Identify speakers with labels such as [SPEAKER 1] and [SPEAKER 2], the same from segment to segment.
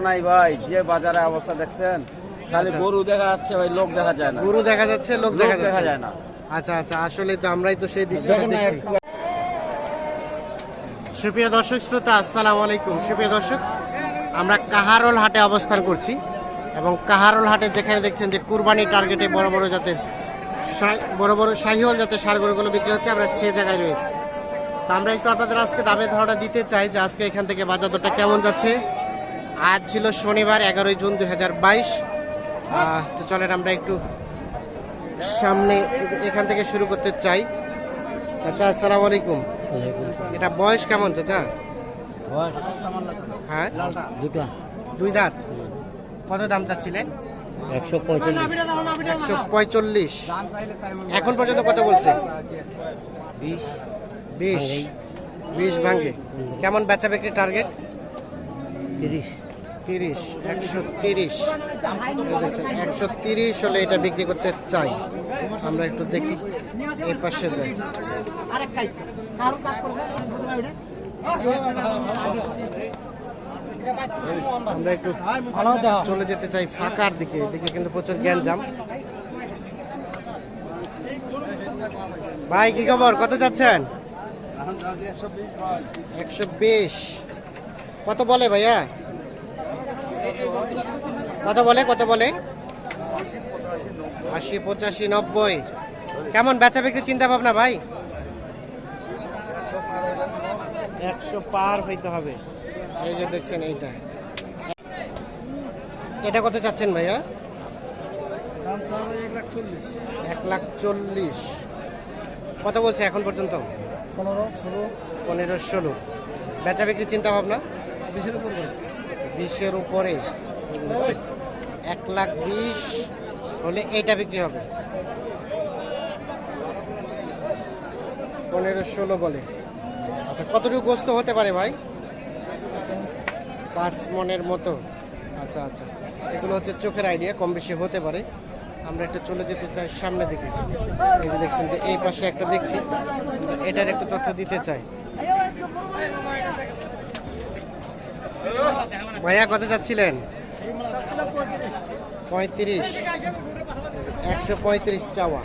[SPEAKER 1] নাই ভাই, যে বাজারে অবস্থা দেখছেন, খালি গরু দেখা যাচ্ছে ভাই, লোক দেখা যায় না।
[SPEAKER 2] গরু দেখা যাচ্ছে, লোক দেখা
[SPEAKER 1] যায় না।
[SPEAKER 2] আচ্ছা আচ্ছা, আসলে তো আমরাই তো সেই দৃশ্যটা দেখছি। সুপ্রিয় দর্শক শ্রোতা, আসসালামু আলাইকুম। সুপ্রিয় দর্শক, আমরা কাহারোল হাটে অবস্থান করছি এবং কাহারোল হাটে যেখানে দেখছেন যে কুরবানি টার্গেটে বড় বড় জাতের শাহিওয়াল জাতের ষাঁড় গরুগুলো বিক্রি হচ্ছে, আমরা সে জায়গায় রয়েছি। তো আমরা একটু আপনাদের আজকে দামে ধারণা দিতে চাই যে আজকে এখান থেকে বাজার দরটা কেমন যাচ্ছে। আজ ছিল শনিবার 11 জুন 2022। তো চলেন আমরা একটু সামনে এখান থেকে শুরু করতে চাই। চাচা আসসালামু আলাইকুম। এটা বয়স কেমন চাচা? হ্যাঁ, দুই দাঁত। কত দাম চাচ্ছিলেন? 145। এখন পর্যন্ত কত বলছে? 20 ভাঙে। কেমন বেচা বিক্রি টার্গেট? 30। 130 হলে এটা বিক্রি করতে চাই। আমরা একটু দেখি এই পাশে যাই। আমরা একটু চলে যেতে চাই ফাঁকার দিকে। এদিকে কিন্তু প্রচুর গ্যাঞ্জাম। ভাই কি খবর, কত যাচ্ছেন? 120। কত বলে ভাইয়া? কত বলে 80, 85, 90। কেমন বেচা বিক্রি চিন্তা ভাবনা ভাই? 100 পার হইতে হবে। এই যে দেখছেন এইটা, এটা কত চাচ্ছেন ভাইয়া? 1,40,000। কত বলছে এখন পর্যন্ত? 15, 16। বেচা বিক্রি চিন্তা ভাবনা 20-এর উপরে। 1,20,000 হলে এইটা বিক্রি হবে। 15-16 বলে। আচ্ছা, কতটুকু গোস্ত হতে পারে ভাই? 5 মনের মতো। আচ্ছা আচ্ছা, এগুলো হচ্ছে চোখের আইডিয়া, কম বেশি হতে পারে। আমরা একটু চলে যেতে চাই সামনের দিকে। এই যে দেখছেন যে এই পাশে একটা দেখছি, এটার একটু তথ্য দিতে চাই। ভাইয়া কত যাচ্ছিলেন? 35। 135 চাওয়া।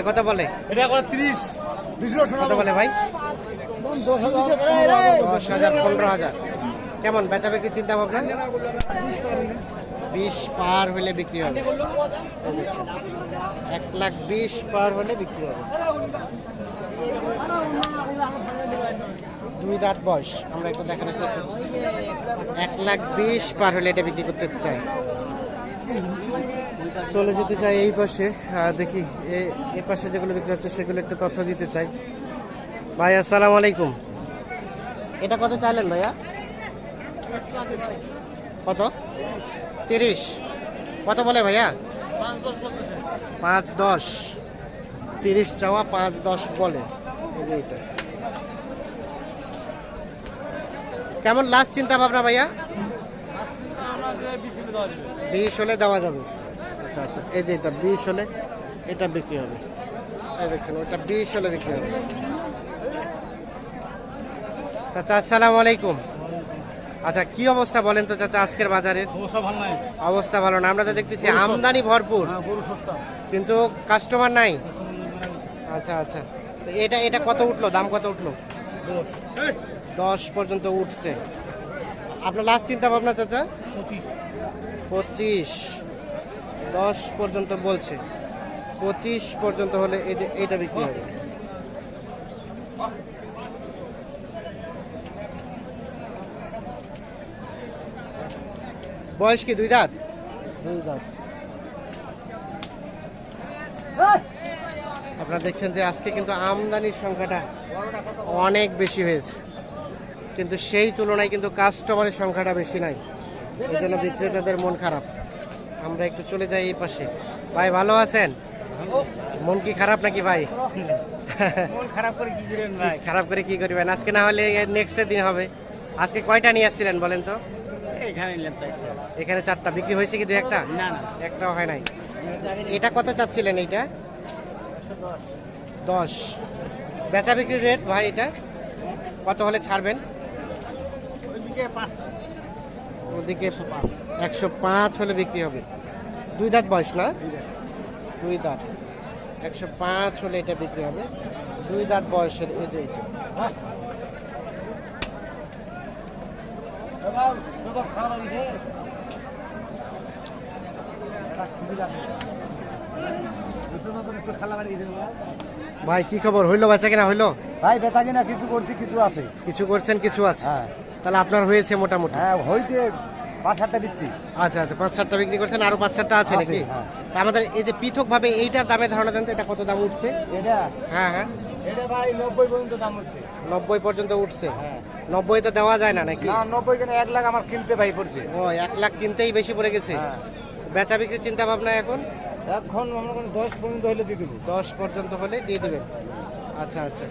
[SPEAKER 2] কত বলে?
[SPEAKER 1] 30।
[SPEAKER 2] কত বলে ভাই? 10,000, 15,000। কেমন বেচা বিক্রি চিন্তা ভাবনা? 20 পার হলে বিক্রি হবে। 1,20,000 পার হলে বিক্রি হবে। 2 দাঁত বয়স। আমরা একটু দেখানোর চেষ্টা করি। 1,20,000 পার হলে এটা বিক্রি করতে চাই। চলে যেতে চাই এই পাশে। দেখি এই পাশে যেগুলো বিক্রি হচ্ছে সেগুলো একটু তথ্য দিতে চাই। ভাই আসসালামু আলাইকুম। এটা কত চাইলেন ভাইয়া? কত? 30। কত বলে ভাইয়া? 5-10। 30 চাওয়া, 5-10 বলে। এইটা কেমন লাস্ট চিন্তা ভাবনা ভাইয়া? 20 হলে দেওয়া যাবে। আচ্ছা আচ্ছা, এই যে এটা 20 হলে এটা বিক্রি হবে। এই দেখছেন, ওটা 20 হলে বিক্রি হবে। চাচা আসসালামু আলাইকুম। আচ্ছা, কি অবস্থা বলেন তো চাচা আজকের বাজারের? অবস্থা ভালো না। আমরা তো দেখতেছি আমদানি ভরপুর, কিন্তু কাস্টমার নাই। আচ্ছা আচ্ছা, তো এটা কত উঠলো? দাম কত উঠলো? 10 পর্যন্ত উঠছে। আপনার লাস্ট চিন্তা ভাবনা চাচা? 25। 10 পর্যন্ত বলছে। 25 পর্যন্ত হলে এইটা বিক্রি হবে। বয়স কি 2 দাঁত? 2 দাঁত। আপনারা দেখছেন যে আজকে কিন্তু আমদানির সংখ্যাটা অনেক বেশি হয়েছে, কিন্তু সেই তুলনায় কিন্তু কাস্টমারের সংখ্যাটা বেশি নাই। এই জন্য বিক্রেতাদের মন খারাপ। আমরা একটু চলে যাই এই পাশে। ভাই ভালো আছেন? মন কি খারাপ নাকি ভাই?
[SPEAKER 1] মন খারাপ করে কি করেন ভাই?
[SPEAKER 2] খারাপ করে কি করবেন? আজকে না হলে নেক্সট দিন হবে। আজকে কয়টা নিয়ে আসছিলেন বলেন তো?
[SPEAKER 1] এখানে নিলাম 4টা।
[SPEAKER 2] এখানে 4টা বিক্রি হয়েছে কি? 2-1টা?
[SPEAKER 1] না না,
[SPEAKER 2] একটাও হয় নাই। এটা কত চাচ্ছিলেন এইটা? 10। বেচা বিক্রির রেট ভাই এটা কত হলে ছাড়বেন? ওদিকে 105 হলে বিক্রি হবে। 2 দাঁত বয়স না? 2 দাঁত। 105 হলে এটা বিক্রি হবে। 2 দাঁত বয়সের এই যে এটা। ভাই কি খবর, হইলো বেচা কিনা হইলো?
[SPEAKER 3] ভাই বেচা কিনা কিছু করছি, কিছু আছে।
[SPEAKER 2] কিছু করছেন, কিছু আছে।
[SPEAKER 3] হ্যাঁ
[SPEAKER 2] তাহলে আপনার হয়েছে মোটামুটি?
[SPEAKER 3] হ্যাঁ হয়েছে, 5-7টা দিচ্ছি।
[SPEAKER 2] আচ্ছা আচ্ছা, 5-7টা বিক্রি করছেন, আরো 5-7টা আছে নাকি?
[SPEAKER 3] হ্যাঁ।
[SPEAKER 2] তা আমাদের এই যে পৃথক ভাবে এইটা দামে ধারণা দেন তো, এটা কত দাম উঠছে?
[SPEAKER 3] এটা
[SPEAKER 2] হ্যাঁ হ্যাঁ,
[SPEAKER 3] এটা ভাই 90 পর্যন্ত দাম হচ্ছে।
[SPEAKER 2] 90 পর্যন্ত উঠছে।
[SPEAKER 3] হ্যাঁ
[SPEAKER 2] 90 তো দেওয়া যায় না নাকি?
[SPEAKER 3] না, 90 কেন, 1 লাখ আমার কিনতে ভাই পড়ছে।
[SPEAKER 2] ও 1 লাখ কিনতেই বেশি পড়ে গেছে।
[SPEAKER 3] হ্যাঁ
[SPEAKER 2] বেচা বিক্রির চিন্তা ভাবনা এখন?
[SPEAKER 3] এখন আমরা 10 পর্যন্ত হলে দিয়ে দেবো।
[SPEAKER 2] 10 পর্যন্ত হলে দিয়ে দিবেন। আচ্ছা আচ্ছা,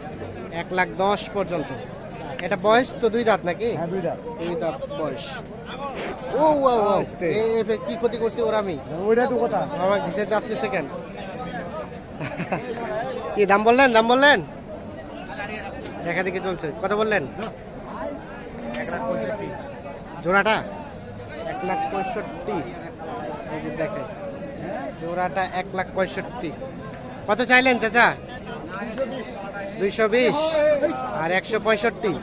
[SPEAKER 2] 1,10,000 পর্যন্ত। এটা বয়স তো 2 দাঁত নাকি?
[SPEAKER 3] হ্যাঁ 2 দাম।
[SPEAKER 2] 2 দাঁত বয়স। ও ও ও, কি ক্ষতি করছে ওরা? আমি
[SPEAKER 3] ওইটা তো কথা।
[SPEAKER 2] আমার ঘিসেতে আসতেছে কেন? কি দাম বললেন? দাম বললেন? দেখা দেখি চলছে। কত বললেন?
[SPEAKER 3] 1,65,000
[SPEAKER 2] জোড়াটা 1,65,000। এই যে দেখেন জোড়াটা 1,65,000। কত চাইলেন চাচা? 220 আর 165।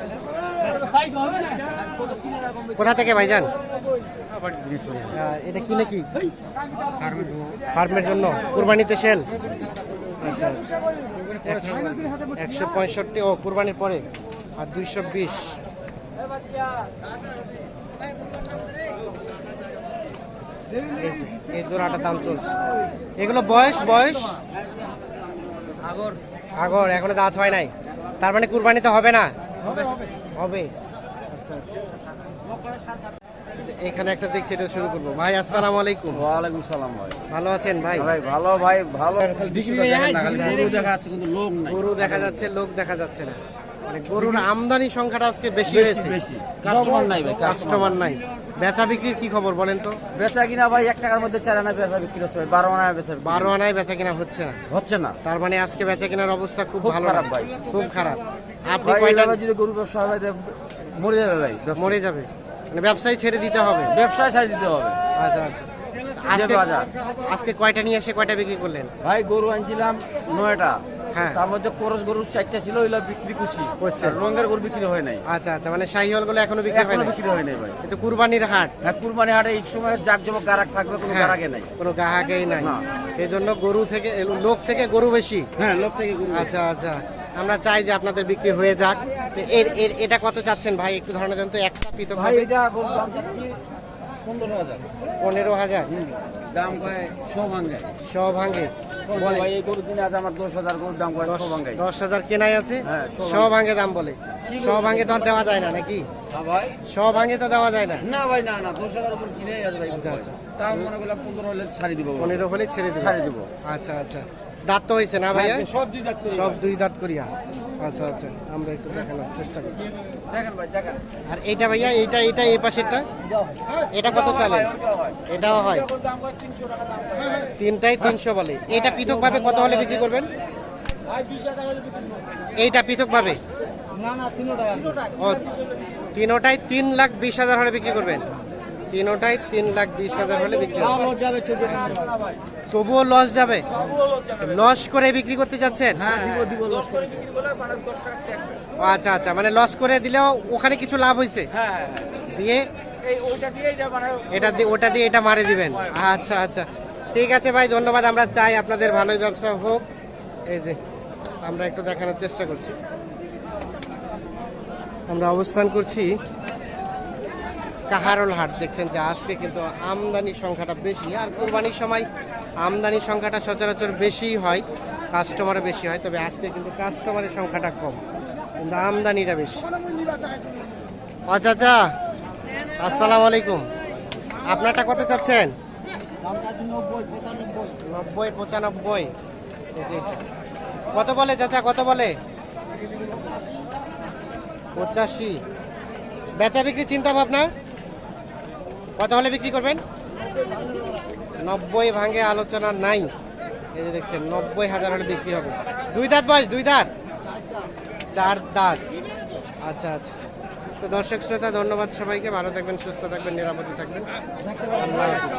[SPEAKER 2] কোথা থেকে ভাইজান? এটা কি নাকি ফার্মের জন্য, কুরবানিতে সেল? আচ্ছা আচ্ছা, 165 ও কুরবানির পরে, আর 220। এই জোড়াটার দাম চলছে। এগুলো বয়স বয়স আগর, এখনো দাঁত হয় নাই, তার মানে কুরবানিতে হবে না? হবে। আচ্ছা আচ্ছা, এখানে একটা দেখছি, এটা শুরু করবো। ভাই আসসালামু আলাইকুম।
[SPEAKER 1] ওয়ালাইকুম সালাম ভাই।
[SPEAKER 2] ভালো আছেন ভাই?
[SPEAKER 1] ভাই ভালো, ভাই ভালো। গরু দেখা যাচ্ছে কিন্তু লোক নাই।
[SPEAKER 2] গরু দেখা যাচ্ছে, লোক দেখা যাচ্ছে না। মানে গরুর আমদানি সংখ্যাটা আজকে বেশি হয়েছে,
[SPEAKER 1] বেশি কাস্টমার নাই ভাই,
[SPEAKER 2] কাস্টমার নাই। বেচা বিক্রির কি খবর বলেন তো?
[SPEAKER 1] বেচা কিনা ভাই 1 টাকার মধ্যে 4 আনা বেচা বিক্রি হচ্ছে ভাই, 12 আনা বেচা
[SPEAKER 2] 12 আনায় বেচা কিনা হচ্ছে না।
[SPEAKER 1] হচ্ছে না।
[SPEAKER 2] তার মানে আজকে বেচা কেনার অবস্থা খুব
[SPEAKER 1] খুব
[SPEAKER 2] ভালো
[SPEAKER 1] খারাপ
[SPEAKER 2] না।
[SPEAKER 1] ভাই।
[SPEAKER 2] খুব খারাপ। আপনি
[SPEAKER 1] ভাই
[SPEAKER 2] কয়টা?
[SPEAKER 1] এভাবে যদি গরু ব্যবসা হয় ভাই, মরে যাবে ভাই,
[SPEAKER 2] মরে যাবে, মানে ব্যবসায় ছেড়ে দিতে হবে।
[SPEAKER 1] ব্যবসায় ছাড় দিতে হবে।
[SPEAKER 2] আচ্ছা আচ্ছা, আজকে
[SPEAKER 1] বাজার।
[SPEAKER 2] আজকে কয়টা নিয়ে এসে কয়টা বিক্রি করলেন?
[SPEAKER 1] ভাই গরু আনছিলাম 9টা,
[SPEAKER 2] হ্যাঁ।
[SPEAKER 1] তার মধ্যে করস গরু 4টা ছিল, ওইগুলো বিক্রি করছি।
[SPEAKER 2] করছে।
[SPEAKER 1] আর রঙের গরু বিক্রি হয় নাই।
[SPEAKER 2] আচ্ছা আচ্ছা, মানে শাহিওয়াল গুলো এখনো বিক্রি হয়
[SPEAKER 1] এখনো
[SPEAKER 2] না?
[SPEAKER 1] বিক্রি হয় নাই ভাই।
[SPEAKER 2] কিন্তু কুরবানির হাট,
[SPEAKER 1] হ্যাঁ কুরবানি হাটে এই সময় জাকজমক গারাক থাকবে, কোনো
[SPEAKER 2] হ্যাঁ,
[SPEAKER 1] গারাকে নাই।
[SPEAKER 2] কোনো গ্রাহকেই নাই,
[SPEAKER 1] না।
[SPEAKER 2] সেই জন্য গরু থেকে লোক থেকে গরু বেশি।
[SPEAKER 1] হ্যাঁ লোক থেকে গরু।
[SPEAKER 2] আচ্ছা আচ্ছা, আমরা চাই যে আপনাদের বিক্রি হয়ে যাক। তো এটা কত চাচ্ছেন ভাই, একটু ধারণা দেন তো। একটা পৃথক
[SPEAKER 1] ভাই এটা গরুর দাম চাচ্ছি 15,000।
[SPEAKER 2] 15,000
[SPEAKER 1] দাম কয় 100 ভাঙে।
[SPEAKER 2] 100 ভাঙে।
[SPEAKER 1] বলে ভাই এই গরু কিনে আছে আমার 10,000, গরুর দাম কয় 100 ভাঙে।
[SPEAKER 2] 10,000 কেনাই আছে,
[SPEAKER 1] হ্যাঁ,
[SPEAKER 2] 100 ভাঙে দাম বলে। 100 ভাঙে তো আর দেওয়া যায় না নাকি?
[SPEAKER 1] হ্যাঁ ভাই।
[SPEAKER 2] 100 ভাঙে তো দেওয়া যায় না।
[SPEAKER 1] না ভাই, না না, 10,000 উপর কিনে আছে ভাই।
[SPEAKER 2] আচ্ছা, আচ্ছা।
[SPEAKER 1] তাও মনে করলাম 15 হলে ছাড়ি দিব।
[SPEAKER 2] 15 হলে ছেড়ে দেবো।
[SPEAKER 1] ছাড়ি দিব।
[SPEAKER 2] আচ্ছা আচ্ছা, দাঁত তো হয়েছে না ভাইয়া?
[SPEAKER 1] সব দুই দাঁত করে।
[SPEAKER 2] সব 2 দাঁত করিয়া। আচ্ছা আচ্ছা, আমরা একটু দেখানোর চেষ্টা করছি।
[SPEAKER 1] দেখেন ভাই দেখেন।
[SPEAKER 2] আর এইটা ভাইয়া, এইটা এই পাশেরটা, এটা কত চলে? এটাও হয়।
[SPEAKER 1] দাম কয় 300 টাকা দাম।
[SPEAKER 2] তিনটাই 300 বলে। এটা পৃথক ভাবে কত হলে বিক্রি করবেন?
[SPEAKER 1] ভাই 20,000 হলে বিক্রি করব।
[SPEAKER 2] এইটা পৃথক ভাবে?
[SPEAKER 1] না না, 3 টাকা।
[SPEAKER 2] ও, তিনোটাই 3,20,000 হলে বিক্রি করবেন? তিনোটাই 3,20,000 হলে বিক্রি করবেন?
[SPEAKER 1] লস যাবে 14 টাকা ভাই।
[SPEAKER 2] তবুও লস যাবে? লস করে বিক্রি করতে চাচ্ছেন?
[SPEAKER 1] হ্যাঁ দিব লস করে।
[SPEAKER 2] ও, আচ্ছা আচ্ছা, মানে লস করে দিলেও ওখানে কিছু লাভ হয়েছে,
[SPEAKER 1] হ্যাঁ
[SPEAKER 2] দিয়ে
[SPEAKER 1] এই ওইটা দিয়ে এটা মানে
[SPEAKER 2] ওটা দিয়ে এটা মারে দিবেন। আচ্ছা আচ্ছা, ঠিক আছে ভাই, ধন্যবাদ। আমরা চাই আপনাদের ভালোই ব্যবসা হোক। এই যে আমরা একটু দেখানোর চেষ্টা করছি, আমরা অবস্থান করছি কাহারোল হাট। দেখছেন যে আজকে কিন্তু আমদানির সংখ্যাটা বেশি, আর কুরবানির সময় আমদানির সংখ্যাটা সচরাচর বেশি হয়, কাস্টমারও বেশি হয়। তবে আজকে কিন্তু কাস্টমারের সংখ্যাটা কম, কিন্তু আমদানিটা বেশি। ও চাচা আসসালামু আলাইকুম, আপনারটা কত চাচ্ছেন? 90-95। কত বলে চাচা, কত বলে? 85। বেচা বিক্রি চিন্তা ভাবনা কত হলে বিক্রি করবেন? 90 ভাঙে আলোচনা নাই। এই যে দেখছেন 90,000 হলে বিক্রি হবে। 2 দাঁত বয়স, 2 দাঁত, 4 দাঁত। আচ্ছা আচ্ছা। তো দর্শক শ্রোতা ধন্যবাদ সবাইকে, ভালো থাকবেন, সুস্থ থাকবেন, নিরাপদে থাকবেন। আল্লাহ হাফেজ।